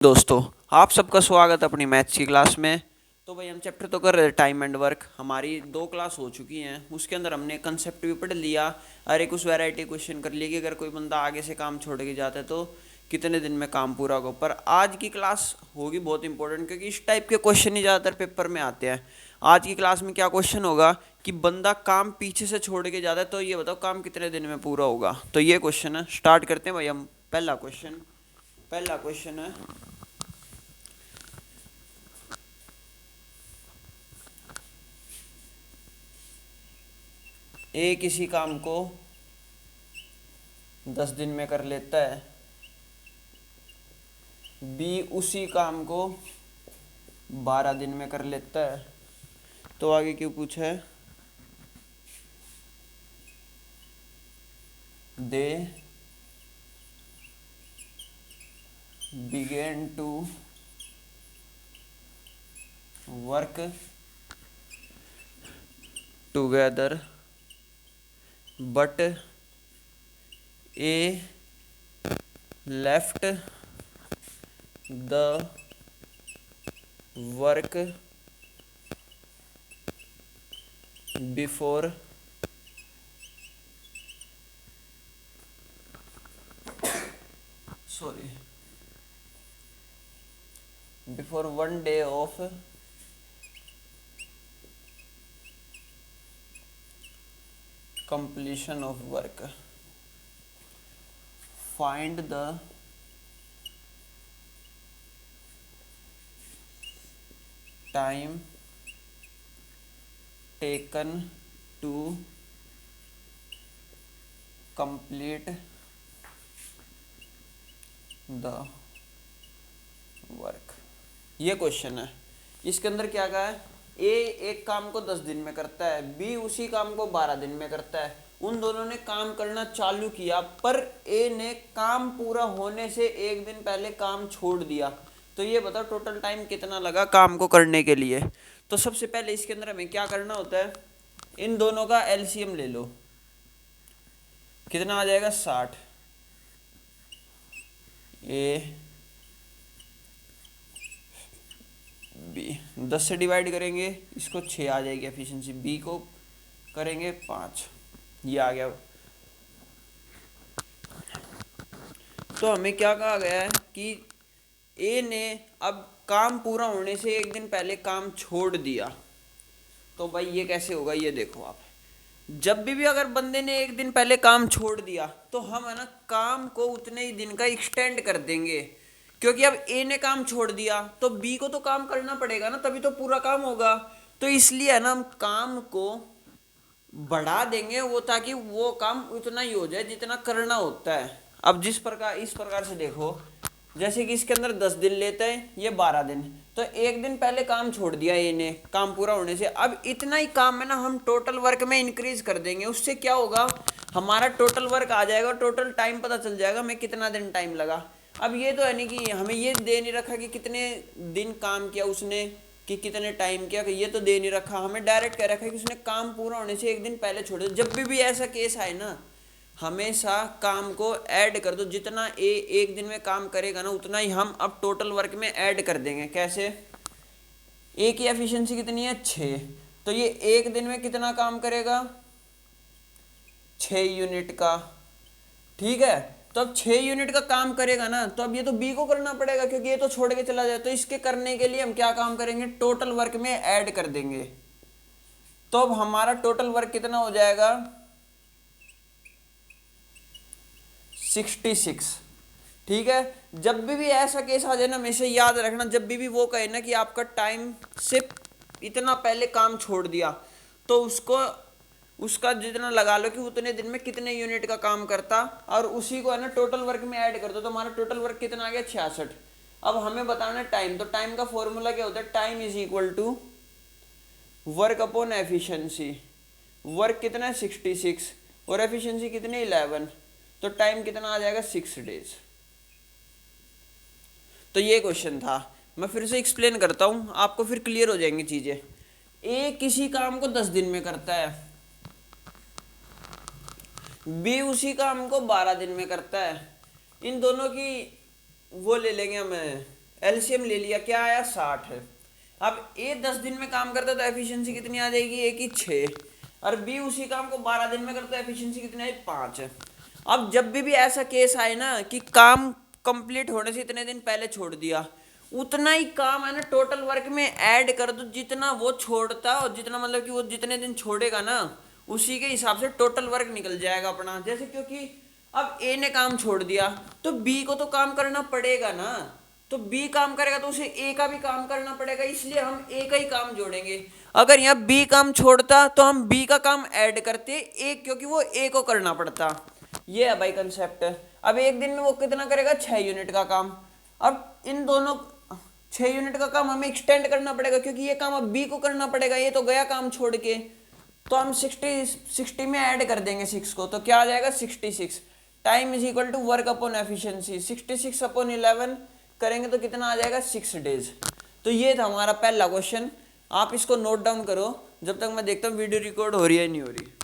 दोस्तों, आप सबका स्वागत है अपनी मैथ्स की क्लास में। तो भाई हम चैप्टर तो कर रहे थे टाइम एंड वर्क। हमारी 2 क्लास हो चुकी हैं, उसके अंदर हमने कंसेप्ट भी पढ़ लिया और एक उस वैरायटी क्वेश्चन कर लिया कि अगर कोई बंदा आगे से काम छोड़ के जाता है तो कितने दिन में काम पूरा होगा। पर आज की क्लास होगी बहुत इंपॉर्टेंट, क्योंकि इस टाइप के क्वेश्चन ही ज़्यादातर पेपर में आते हैं। आज की क्लास में क्या क्वेश्चन होगा कि बंदा काम पीछे से छोड़ के जाता है, तो ये बताओ काम कितने दिन में पूरा होगा। तो ये क्वेश्चन है, स्टार्ट करते हैं भाई हम। पहला क्वेश्चन है, ए किसी काम को 10 दिन में कर लेता है, बी उसी काम को 12 दिन में कर लेता है। तो आगे क्यों पूछा है? They begin to work together but a left the work before before 1 day of completion of work. Find the time taken to complete the work. ये क्वेश्चन है। इसके अंदर क्या कहा है? ए एक काम को 10 दिन में करता है, बी उसी काम को 12 दिन में करता है। उन दोनों ने काम करना चालू किया, पर ए ने काम पूरा होने से एक दिन पहले काम छोड़ दिया। तो ये बताओ टोटल टाइम कितना लगा काम को करने के लिए। तो सबसे पहले इसके अंदर हमें क्या करना होता है, इन दोनों का एलसीएम ले लो। कितना आ जाएगा? 60। ए बी 10 से डिवाइड करेंगे, इसको 6 आ जाएगी एफिशिएंसी। बी को करेंगे 5, ये आ गया। तो हमें क्या कहा गया है कि ए ने अब काम पूरा होने से एक दिन पहले काम छोड़ दिया। तो भाई ये कैसे होगा, ये देखो आप। जब भी अगर बंदे ने एक दिन पहले काम छोड़ दिया तो हम है ना काम को उतने ही दिन का एक्सटेंड कर देंगे, क्योंकि अब ए ने काम छोड़ दिया तो बी को तो काम करना पड़ेगा ना, तभी तो पूरा काम होगा। तो इसलिए है ना हम काम को बढ़ा देंगे वो, ताकि वो काम उतना ही हो जाए जितना करना होता है। अब इस प्रकार से देखो, जैसे कि इसके अंदर 10 दिन लेते हैं, ये 12 दिन, तो एक दिन पहले काम छोड़ दिया ये ने काम पूरा होने से। अब इतना ही काम है ना हम टोटल वर्क में इंक्रीज कर देंगे। उससे क्या होगा, हमारा टोटल वर्क आ जाएगा, टोटल टाइम पता चल जाएगा हमें कितना दिन टाइम लगा। अब ये तो है नहीं कि हमें ये दे नहीं रखा कि कितने दिन काम किया उसने, कि कितने टाइम किया, कि ये तो दे नहीं रखा। हमें डायरेक्ट कह रखा है कि उसने काम पूरा होने से एक दिन पहले छोड़ दिया। जब भी ऐसा केस आए ना, हमेशा काम को ऐड कर दो। जितना ए एक दिन में काम करेगा ना, उतना ही हम अब टोटल वर्क में ऐड कर देंगे। कैसे? ए की एफिशिएंसी कितनी है? 6। तो ये एक दिन में कितना काम करेगा? 6 यूनिट का। ठीक है, तो अब 6 यूनिट का काम करेगा ना, तो अब ये तो बी को करना पड़ेगा, क्योंकि ये तो छोड़ के चला जाए। तो इसके करने के लिए हम क्या काम करेंगे? टोटल वर्क में ऐड कर देंगे। तो अब हमारा टोटल वर्क कितना हो जाएगा? 66। ठीक है, जब भी ऐसा केस आ जाए ना, हमेशा याद रखना, जब भी वो कहे ना कि आपका टाइम से इतना पहले काम छोड़ दिया, तो उसका जितना लगा लो कि उतने दिन में कितने यूनिट का काम करता, और उसी को है ना टोटल वर्क में ऐड कर दो। तो हमारा टोटल वर्क कितना आ गया? 66। अब हमें बताना है टाइम। तो टाइम का फॉर्मूला क्या होता है? Time is equal to work upon efficiency. Work कितना है? 66, और एफिशिएंसी कितनी? 11। तो टाइम कितना आ जाएगा? 6 डेज। तो ये क्वेश्चन था। मैं फिर से एक्सप्लेन करता हूँ, आपको फिर क्लियर हो जाएंगी चीजें। ए किसी काम को 10 दिन में करता है, बी उसी काम को 12 दिन में करता है। इन दोनों की वो ले लेंगे हम एलसीएम ले लिया, क्या आया 60 है। अब ए 10 दिन में काम करता तो एफिशिएंसी कितनी आ जाएगी, ए की 6, और बी उसी काम को 12 दिन में करता है, एफिशिएंसी कितनी आई 5 है। अब जब भी ऐसा केस आए ना कि काम कंप्लीट होने से इतने दिन पहले छोड़ दिया, उतना ही काम है ना टोटल वर्क में ऐड कर दो जितना वो छोड़ता, और जितना मतलब कि वो जितने दिन छोड़ेगा ना उसी के हिसाब से टोटल वर्क निकल जाएगा अपना। जैसे क्योंकि अब ए ने काम छोड़ दिया तो बी को तो काम करना पड़ेगा ना, तो बी काम करेगा तो उसे ए का भी काम करना पड़ेगा, इसलिए हम ए का ही काम जोड़ेंगे। अगर यहाँ बी काम छोड़ता तो हम बी का काम ऐड करते ए, क्योंकि वो ए को करना पड़ता। ये है भाई कंसेप्ट। अब एक दिन में वो कितना करेगा, 6 यूनिट का काम। अब इन दोनों 6 यूनिट का काम हमें एक्सटेंड करना पड़ेगा, क्योंकि ये काम अब बी को करना पड़ेगा, ये तो गया काम छोड़ के। तो हम 60 में ऐड कर देंगे 6 को, तो क्या आ जाएगा 66। Time is equal to work upon efficiency, 66 upon 11 करेंगे तो कितना आ जाएगा 6 डेज। तो ये था हमारा पहला क्वेश्चन। आप इसको नोट डाउन करो जब तक मैं देखता हूँ वीडियो रिकॉर्ड हो रही है नहीं हो रही।